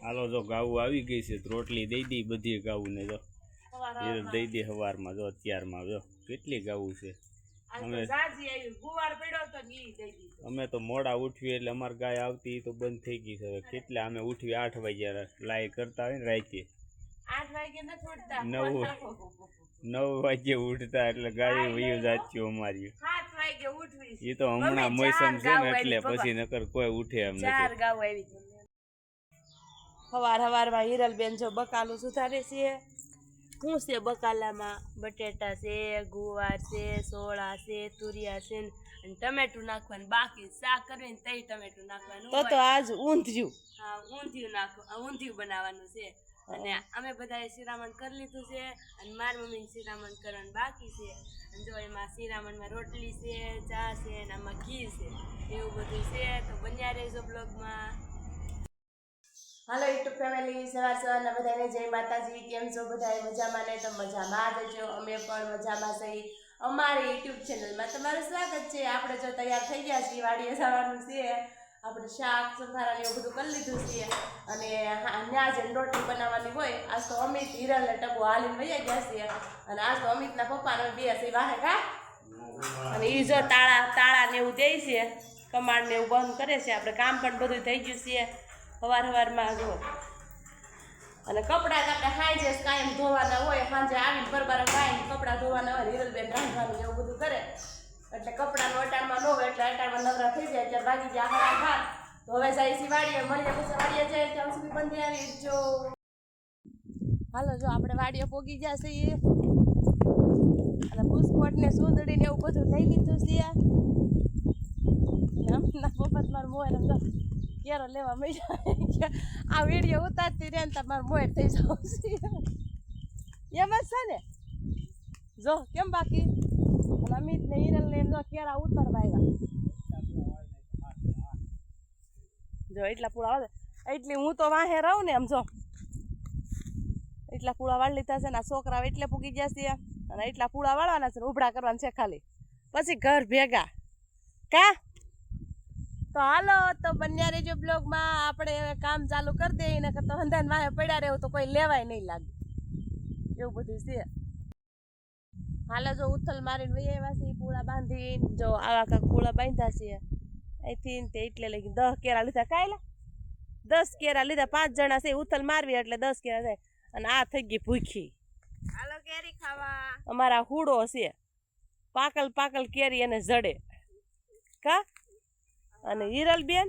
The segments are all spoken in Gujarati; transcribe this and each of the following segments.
હાલો જો ગાવું આવી ગઈ છે તો રોટલી દઈ દી બધી ગાવું ને જો દઈ દે સવારમાં જો અત્યારમાં જો કેટલી ગાવું છે અમે તો મોડા ઉઠવી એટલે અમારી ગાય આવતી તો બંધ થઈ ગઈ છે હવે કેટલા અમે ઉઠવી 8 વાગ્યા લાઈ કરતા હોય ને રાતે 8 વાગે નથી ઉઠતા 9 વાગે ઉઠતા એટલે ગાય વયું જાતી અમારી 7 વાગે ઉઠવી એ તો હમણાં મોસમ છે ને એટલે પછી નકર કોઈ ઉઠે એમ નથી 4 ગાવ આવી હવારમાં હિરલબેન જો બકાલું સુધારે છે શું છે બકાલામાં બટેટા છે ગુવાર છે સોળા છે તુરિયા છે અને ટમેટું નાખવાનું બાકી શાક કરીને તઈ ટમેટું નાખવાનું તો આજ ઊંધિયું હા ઊંધિયું બનાવવાનું છે અને અમે બધાએ શિરામણ કરી લીધું છે અને મારી મમ્મીને શિરામણ કરવાનું બાકી છે અને જો એમાં શિરામણમાં રોટલી છે ચા છે અને આમાં ઘી છે એવું બધું છે તો બન્યા રહેજો બ્લોગમાં. હાલો યુટ્યુબ ફેમિલી, સવારના બધાને જય માતાજી. કેમ છો બધાએ? મજામાં ને? તો મજામાં જ છો, અમે પણ મજામાં છીએ. અમારી યુટ્યુબ ચેનલમાં તમારું સ્વાગત છે. આપણે જો તૈયાર થઈ ગયા છીએ, વાડીએ જવાનું છે. આપણે શાક સંભારા એવું બધું કરી લીધું છે અને ત્યાં જ રોટલી બનાવવાની હોય. આજ તો અમિત હિરલ ને ટબુ હાલીને વૈયા ગયા છે અને આજ તો અમિતના પપ્પાને બે છે વાહે કા અને એ જો તાળા ને એવું દે છે, કમાડ ને એવું બંધ કરે છે. આપણે કામ પણ બધું થઈ ગયું છે સવારમાં જો. અને કપડાં આપણે સાંજે કાયમ ધોવાના હોય, સાંજે આવીને બરબાર કાયમ કપડાં ધોવાના હોય. હિરલબેન રાંધવાનું એવું બધું કરે એટલે કપડાનું અટાણમાં ન હોય એટલે અટાણમાં નવરા થઈ જાય. ત્યારે બાકી જ્યાં હાથ તો હવે જાય છે વાડીએ, મળીએ પછી વાડીએ જાય ત્યાં સુધી બંધી આવી જો. હાલો જો આપણે વાડીએ પોગી ગયા છીએ અને બુસ્કોટ ને સુંદડી ને એવું બધું લઈ લીધું છે. ના પપ્પા મારું મોબાઈલ સમજો કેરો લેવા મળ્યા. આ વિડીયો ઉતારતી રહે ને તમારું મોડ થઈ જાવ છે એમ જ છે ને. જો કેમ બાકી અમિત ને હિરલ ને એમ જો કેરા ઉતરવા આવ્યા જો. એટલા પૂળા આવે એટલી હું તો વાહે રહું ને એમ જો. એટલા પૂળા વાળી લીધા છે ને આ છોકરા એટલે પૂગી ગયા છે અને એટલા પૂળા વાળવાના છે, ઉભડા કરવાના છે ખાલી, પછી ઘર ભેગા કા. તો હાલો તો બન્યા રહેજો બ્લોગમાં. આપણે કામ ચાલુ કરી દઈએ ને તો હંધાન વાહે પડ્યા રહેવું તો કોઈ લેવાય નહીં લાગે એવું બધું છે. હાલો જો ઉથલ મારીને વહી આવ્યા છે પૂળા બાંધીને. જો આવા કાંક પૂળા બાંધ્યા છે અહીંથી તે એટલે લઈ 10 કેરા લીધા. કાયલા 10 કેરા લીધા, 5 જણા છે. ઉથલ મારવી એટલે 10 કેરા થાય અને આ થઈ ગઈ ભૂખી. હાલો કેરી ખાવા. અમારા હુડો છે, પાકલ કેરી અને જડે કા. અને હિરલબેન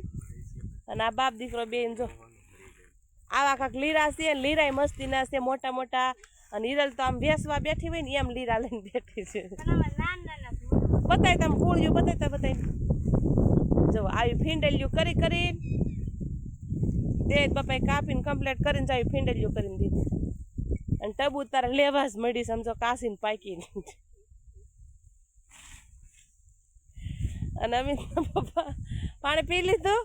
અને આ બાપ દીકરો બેન જો આવા કાંક લીરા છે. લીરાય મસ્તીના છે મોટા મોટા. અને હિરલ તો આમ વેસવા બેઠી હોય ને એમ લીરા લઈને બેઠી છે. બતાય તમે પૂળ્યું બતાય જો આવી ફીંડલિયું કરીને તે બાપાએ કાપીને કમ્પ્લીટ કરીને આવી ફીંડલિયું કરીને દીધી. અને ટબુ તારે લેવા જ મળી સમજો કાસીને પાકીને. અને અમિત પપ્પા પાણી પી લીધું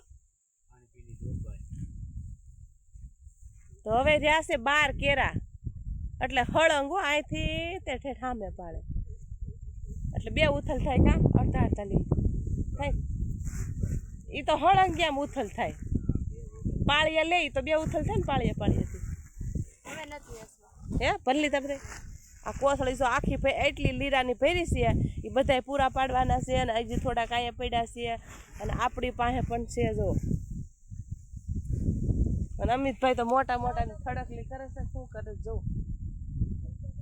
તો હવે રહ્યા છે 12 કેરા એટલે હળંગો અહીંથી તે ઠેઠ સામે પાડે એટલે 2 ઉથલ થાય કા. અડધા થાય એ તો હળંગ કેમ ઉથલ થાય. પાળીએ લે તો 2 ઉથલ થાય ને પાળીએથી હવે નથી હે ભરી લીધા બધા. આ કોથળી જો આખી એટલી લીરાની ભરી છે એ બધાય પૂરા પાડવાના છે અને હજી થોડાક અહીંયા પડ્યા છે અને આપણી પાસે પણ છે જો. અને અમિતભાઈ તો મોટા મોટાની ખડકલી કરે છે. શું કરે જો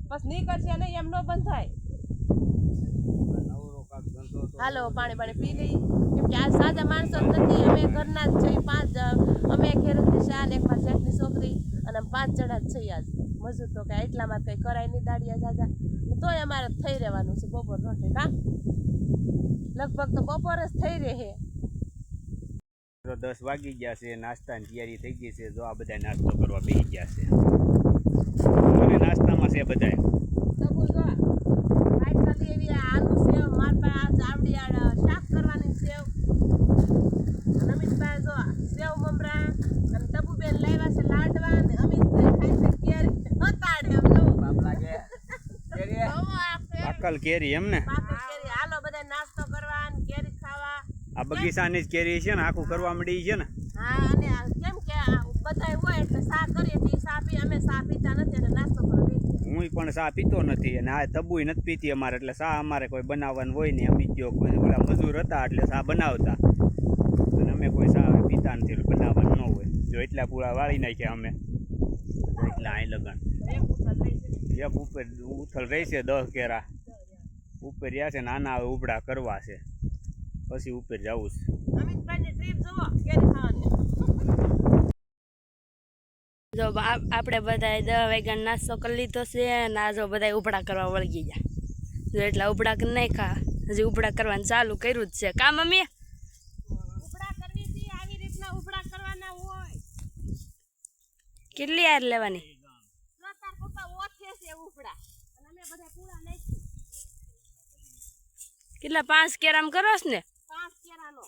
બસ નીકળશે નહીં એમ ન બંધાય. હાલો પાણી પી લઈ કેમ કે આ સાજા માણસો નથી. અમે ઘરના જ છીએ 5. અમે ખેડૂતની શાન એક મારી જેઠની છોકરી અને 5 જણા જ છીએ. આજ મજૂર તો કઈ એટલામાં કઈ કરાય નહીં દાડિયા જાજા તોય અમારે થઈ રહેવાનું છે બપોર રોટલી કા. લગભગ તો બપોર જ થઈ રહે. 10 વાગી ગયા છે, નાસ્તાની તૈયારી થઈ ગઈ છે. જો આ બધા નાસ્તો કરવા બેસી ગયા છે. નાસ્તામાં છે બધા આલુ સેવ માર પાસે આવડી શાક કરવાની સેવ. અમિતભાઈ જો સેવ મમરા અને ટબુબેન લાવ્યા છે લાડવા ને અમિતભાઈ ખાય છે કેરી અતાડે એમ જો બાપ લાગે પાકલ કેરી એમ ને. પાકલ કેરી. હાલો બધા નાસ્તો કરવા અને કેરી ખાવા. આ બગીચાની જ કેરી છે ને આખું કરવા મળી છે ને. હા અને કેમ કે બધાય હોય એટલે અમે સા પીતા નથી એટલે નાસ્તો કરવા બેસી ગયા. હું પણ ચા પીતો નથી અને આ તબુય નથી પીતી અમારે, એટલે ચા અમારે કોઈ બનાવવાનું હોય નહીં. અમે જો કોઈ ઓલા મજૂર હતા એટલે ચા બનાવતા, અને અમે કોઈ ચા પીતા નથી એટલે બનાવવાનું ન હોય. જો એટલા પૂળા વાળી નાખ્યા અમે, તો એટલા અહીં લગન એક ઉથલ લઈ છે. એક ઉપર ઉથલ રહેશે 10 કેરા ઉપર રહ્યા છે, નાના હવે ઉબડા કરવા છે, પછી ઉપર જવું છે. અમિતભાઈની ટ્રીપ જુઓ કેરી ખાવાની. જો આપણે બધા 10 વાગ્યાનો નાસ્તો કરી લીધો છે અને આ જો બધા ઉપડા કરવા વળગી ગયા. જો એટલા ઉપડા કરી નાખ્યા, હજી ઉપડા કરવાનું ચાલુ કર્યું જ છે. કા મમ્મી? ઉપડા કરવી છે, આવી રીતના ઉપડા કરવાના હોય. કેટલી યાર લેવાની? તાર પપ્પા ઓછે છે ઉપડા અને અમે બધા પૂરા નાખી. કેટલા 5 કેરામ કરોસ ને? 5 કેરાનો.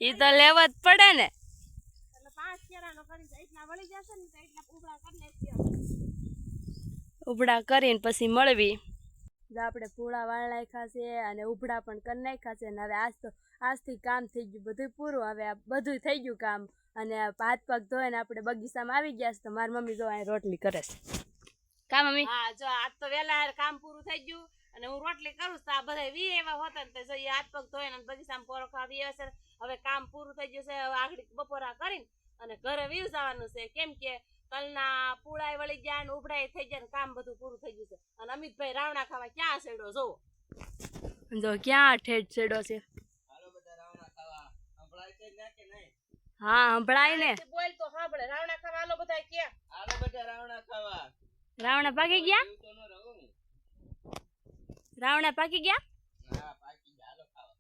ઈ તો લેવો જ પડે ને. ઉબડા કરીને પછી મળવી. આપણે પૂળા વાળ નાખ્યા છે અને ઉબડા પણ કરી નાખ્યા છે. અને હવે આજથી કામ થઈ ગયું બધું પૂરું. હવે આ બધું થઈ ગયું કામ અને હાથ પગ ધોઈને આપણે બગીચામાં આવી ગયા છે. તો મારી મમ્મી જો અહીં રોટલી કરે છે. કા મમ્મી? હા જો આજ તો વહેલા કામ પૂરું થઈ ગયું અને હું રોટલી કરું તો આ બધા વી એવા હોતા ને તો એ હાથ પગ ધોઈને બગીચામાં પોરો ખાવા આવે છે. હવે કામ પૂરું થઈ ગયું છે. હવે આગળ બપોરા કરીને અને ઘરે વીવ જવાનું છે, કેમ કે તલના પૂળાય વળી ગયા ને ઉભડાય થઈ ગયા ને કામ બધું પૂરું થઈ ગયું છે. અને અમિતભાઈ રાવણા ખાવા ક્યાં છેડો જોવો, જો ક્યાં ઠેઠ છેડો છે. હા સંભળાય ને, બોલ તો સાંભળે. રાવણા ખાવા હાલો બધા કે હાલો બધા રાવણા ખાવા. રાવણા પાકી ગયા? રાવણા પાકી ગયા? હા પાકી ગયા, હાલો ખાવા.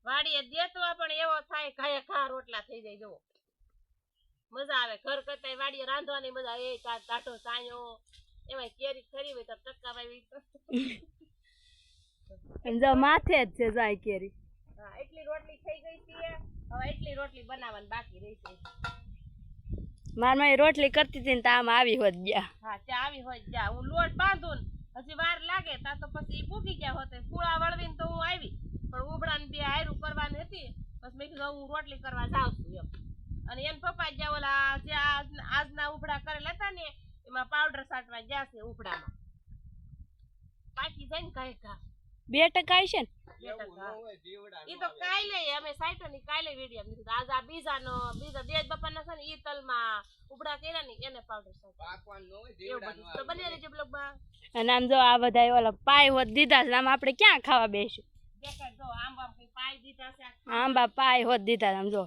વાડીએ દેતવા પણ એવો થાય ખાય ખા રોટલા થઈ જાય. જો મજા આવે ઘર કરતા વાડીએ રાંધવાની મજા. એ કાઢો સાયો એમાં કેરી ખરી હોય તો ટકાવાવી જો માથે જ છે જાય કેરી. હા એટલી રોટલી થઈ ગઈ છે. હવે એટલી રોટલી બનાવવાની બાકી રહી છે. માર માં રોટલી કરતી હતી ને તો આમ આવી હોત ગયા. હા ત્યાં આવી હોત ગયા. હું લોટ બાંધું ને હજી વાર લાગે તા તો પછી ભૂગી ગયા હોત. પૂળા વળવીને તો હું આવી પણ ઉબડા ને બે હાયરું કરવાની હતી. પછી મેં કીધું હું રોટલી કરવા જાઉં છું એમ. અને એને પપ્પા ગયા ઓલા જે આજના ઉબડા કરેલા હતા ને એમાં પાવડર છાંટવા ગયા છે ઉબડામાં. પાકી જાય ને કઈ કા 2% છે ને ઈ તો કાલે અમે સાઈટો ની કાલે વિડિયો લીધું. આજ આ બીજા દેજ બપાના છે ને ઈ તલમાં ઉબડા કર્યા ને એને પાવડર પાકવાનું ન હોય દેવડાનું તો બને રહેજો બ્લોગમાં. અને આમ જો આ બધા ઓલા પાય હોત દીધા છે. આમ આપણે ક્યાં ખાવા બેસું? દેખાડ જો આંબા પાય દીધા છે. આંબા પાય હોત દીધા. આમ જો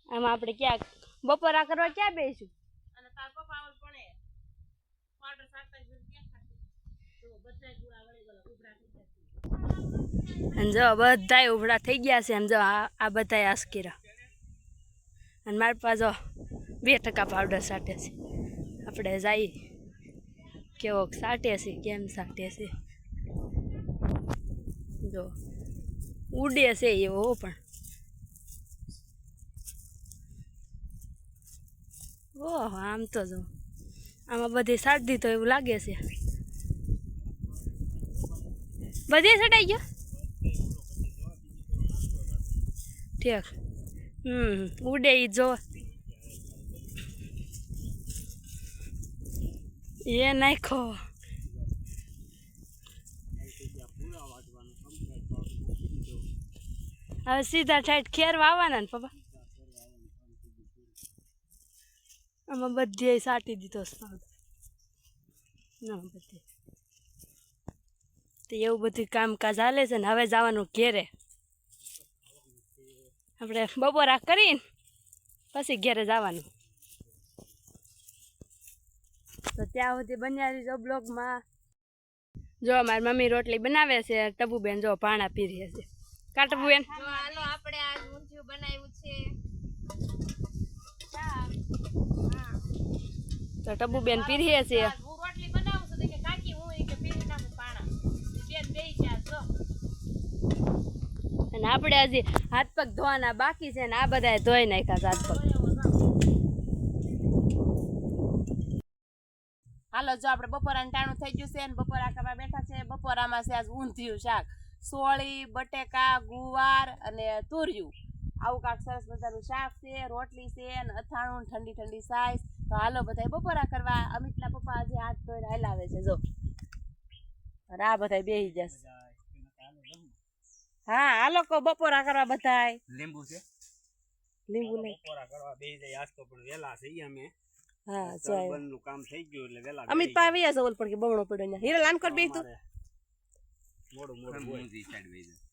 આમ આપણે ક્યાં બપોરા કરવા ક્યાં બેસું? અને તાર પપ્પા આવલ પણ પાવડર છાંટતા જ ક્યાં ખાતી તો બધા ગુળા વળી ગયો ઉબડા થઈ ગયા. અને જો બધાય ઉભડા થઈ ગયા છે. એમ જો આ બધાય આસકીરા અને મારી પાસે જો 2% પાવડર છાંટે છે. આપણે જઈ કેવો છાંટે છે, કેમ છાંટે છે. જો ઉડે છે એવો પણ ઓહ આમ તો જો આમાં બધી છાંટી દીધો એવું લાગે છે. બધે છટાઈ ગયો ઠીક. ઉડે ઈ જો એ નાખો. હવે સીધા ઠાઠ ખેરવા આવવાના ને પપ્પા. આમાં બધે છાંટી દીધો ના બધે તો એવું બધું કામકાજ હાલે છે ને. હવે જવાનું ઘેરે. આપણે બપોરા કરીને પછી ઘેરે જવાનું. તો ત્યાં સુધી બન્યા રહીજો બ્લોગમાં. જો મારી મમ્મી રોટલી બનાવે છે. ટબુબેન જો પાણા પી રહ્યા છે. કા ટબુબેન? હાલો આપણે આ ઊંધિયું બનાવ્યું છે. તો ટબુબેન પી રહ્યા છે. હું રોટલી બનાવું છું કે કાકી હું કે પીરી નાખું પાણા. બેન બેઈ ગયા છો. અને આપણે હજી હાથ પગ ધોવાના બાકી છે ને આ બધા ધોઈ નાખ્યા હાથ પગ. હાલો હાલો જો આપણે બપોરાનું ટાણું થઈ ગયું છે અને બપોરા કરવા બેઠા છે. બપોરામાં છે આજ ઊંધિયું શાક, સોળી, બટેકા, ગુવાર અને તુરિયું, આવું કાંક સરસ મજાનું શાક છે, રોટલી છે અને અથાણું, ઠંડી ઠંડી સાઈસ. તો હાલો બધા બપોરા કરવા. અમિતના પપ્પા આજે હાથ ધોઈને હલાવે છે જો. અને આ બધા બેહી જશે. હા હાલો કો બપોરા કરવા બધાય. લીંબુ છે, લીંબુ નહીં. બપોરા કરવા બેસી જાય. આજ તો પણ વેલા છે અમે. હા સરબંધનું કામ થઈ ગયું એટલે વેલા અમિત પાવી આ જવલ પણ કે બમણો પડ્યો ને હીરા લાન કર બેહ તું. મોડું ઊંધી સાઈડ વઈ જાય.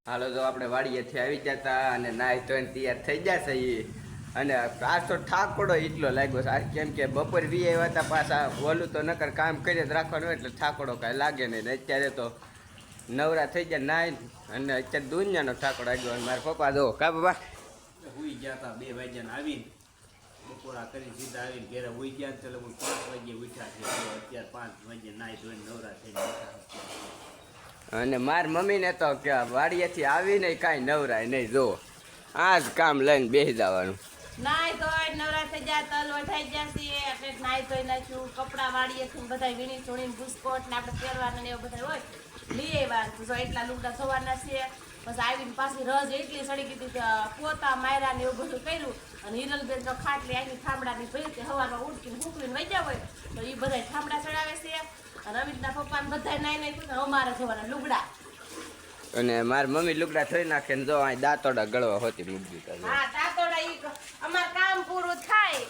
હાલો તો આપણે વાડીએથી આવી જતા અને નાહી ધોઈને તૈયાર થઈ જશે ઈ. અને આજ તો ઠાકોડો એટલો લાગ્યો છે. આજ કેમ કે બપોર વી આવ્યા હતા પાછા ઓલું તો નકર કામ કરી જ રાખવાનું હોય એટલે ઠાકોડો કાંઈ લાગે નહીં. ને અત્યારે તો નવરા થઈ ગયા નાઈ અને અત્યારે દુનિયાનો ઠાકોડો આવ્યો. અને મારા પપ્પા જો કા બાબા હુઈ ગયા હતા 2 વાગ્યાને આવીને બપોરા કરી સીધા આવીને ઘેરે હુઈ ગયા તો લોકો 5 વાગે ઉઠ્યા છે. અત્યારે 5 વાગે નાઈ ધોઈને નવરા થઈને બેઠા. અને મારી મમ્મીને તો કે વાડીએથી આવીને કાંઈ નવરાય નહીં. જો આ જ કામ લઈને બેસી જવાનું. નાઈ ધોઈ નવરા થઈ ગયા, તલ વઢાઈ ગયા છે એટલે નાઈ ધોઈ નાખ્યું. કપડાં વાળીએથી બધા વીણી ચોણીને બુસ્કોટ ને આપણે પહેરવાના ને એવું બધા હોય લઈ આવ્યા. જો એટલા લુગડા ધોવાના છે. પછી આવીને પાછી રજ એટલી સડી ગઈ કે પોતા માર્યા ને એવું બધું કર્યું. અને હિરલબેન તો ખાટલી આવી ઠામડાની ભરી તે સવારમાં ઉઠીને મૂકવીને વૈયા હોય તો એ બધા ઠામડા ચડાવે છે. અને અમિતના પપ્પાને બધા નાઈ નાખ્યું અમારે ધોવાના લુગડા. અને મારી મમ્મી લુગડા ધોઈ નાખે ને જો અહીં દાંતોડા ગળવા હોતી મૂકી દીધા. હા તાતોડા ઈ અમાર કામ પૂરું થાય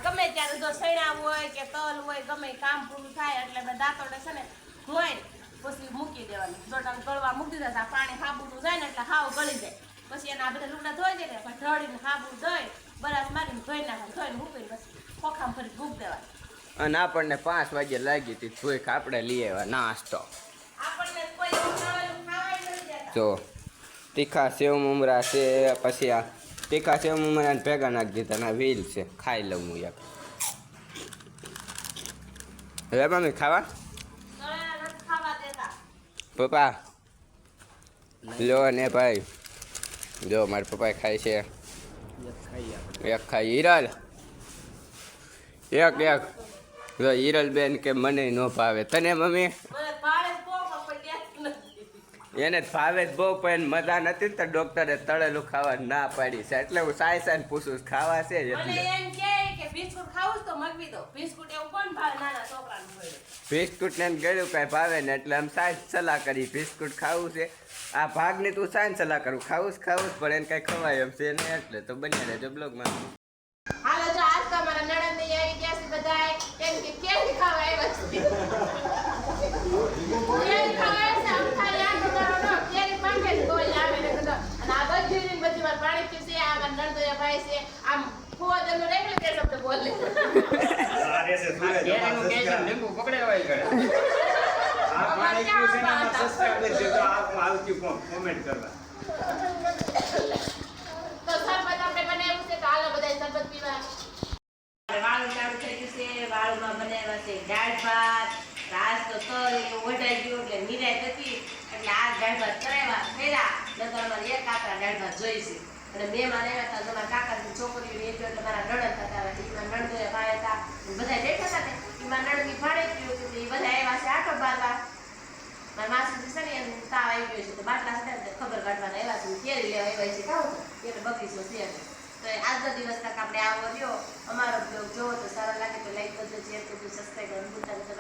ગમે ત્યારે જો સૈણા હોય કે તલ હોય ગમે કામ પૂરું થાય એટલે મેં દાંતોડે છે ને ધોઈ પછી મૂકી દેવાનું. દોટા ગળવા મૂકી દીધા પાણી સાબુનું જાય ને એટલે હાવ ગળી જાય. પછી એના બધા લુગડા ધોઈ દે પછી ઢળીને સાબુ ધોઈ બરાસ મારીને ધોઈ નાખવાનું. ધોઈને મૂકીને પછી ખોખામાં ફરી ભૂખ દેવાનું. અને આપણને 5 વાગે લાગી હતી થોડીક આપણે લઈ આવ્યા નાસ્તો. આપણને કોઈ એવું નવેલું ખાવાય નથી દેતા. જો તીખા સેવ મમરા છે, પછી આ તીખા સેવ મમરાને ભેગા નાખી દીધા ના વ્હીલ છે. ખાઈ લઉં હું એક. હવે મમ્મી ખાવા નવેલા નથી ખાવા દેતા. પપ્પા લો ને ભાઈ જો મારા પપ્પા ખાય છે. એક ખાઈ હિરલ એક જો હિરલબેન કે મને ન ભાવે. તને મમ્મી મને ભાડે કોક પણ દેતું નથી. એને જ ભાવે જ બહુ પણ મજા નથી ને તો ડૉક્ટરે તળેલું ખાવા ના પાડી છે. એટલે હું સાયસાને પૂછું છું ખાવા છે મને એટલે એમ કે બિસ્કુટ ખાવું તો મગવી દો. બિસ્કુટ એવું કોણ ભાવે નાના છોકરાને હોય. બિસ્કુટ ને ગળ્યું કાંઈ ભાવે ને એટલે આમ સાયન્સ સલાહ કરી બિસ્કુટ ખાવું છે. આ ભાગની તું સાયન્સ સલાહ કરું ખાવું જ પણ એને કાંઈ ખવાય એમ છે ને એટલે તો બની રહેજો બ્લોગમાં. હાલો જો આજ તો અમારા નણંદ ને આવી ગયા છે બધાય કેમ કે કેરી ખાવા આવ્યા છે. કેરી ખાવા આવ્યા છે આમ થાય આ તમારો નો કેરી માંગે તો આવે ને કદો. અને આ બધી વાર પાણી પીશે. આ અમારા નણંદોયા ભાઈ છે આમ ફોદ એનો રેગ્યુલર કે શબ્દ બોલે. આ રેસે કેરીનું કેલ્શિયમ લીંબુ પકડે હોય કરે. આ પાણી પીવું છે ને અમારા સબસ્ક્રાઇબર છે તો આવતી કોમેન્ટ કરવા. તો શરબત આપણે બનાવ્યું છે તો હાલો બધા શરબત પીવા. વાળું ચાલુ થઈ ગયું છે. વાળુમાં બનાવ્યા છે દાળ ભાત. રાસ તો તલ એવું વઢાઈ ગયું એટલે નિરાય હતી એટલે આ દાળ ભાત કરાવ્યા ફેરા નકર અમારે એક કાકા દાળ ભાત જોઈ છે. અને બે માં આવ્યા હતા તમારા કાકાની છોકરીઓ એક એટલે મારા નણંદ હતા એમાં નણંદોયા ભાઈ હતા બધા બેઠા હતા ને એમાં નણંદની ભાડે ગયું હતું એ બધા આવ્યા છે આટો બારવા. મારા માસી છે ને એને તાવ આવી ગયો છે તો બાટલા હતા ને ખબર કાઢવાના આવ્યા છે કેરી લેવા આવ્યા છે કાઉ એટલે બગીચો છે. તો આજનો દિવસ તક આપણે આવો રહ્યો. અમારો બ્લોગ જોવો તો સારો લાગે તો લાઈક કરજો, શેર કરજો, સબસ્ક્રાઈબ કરજો.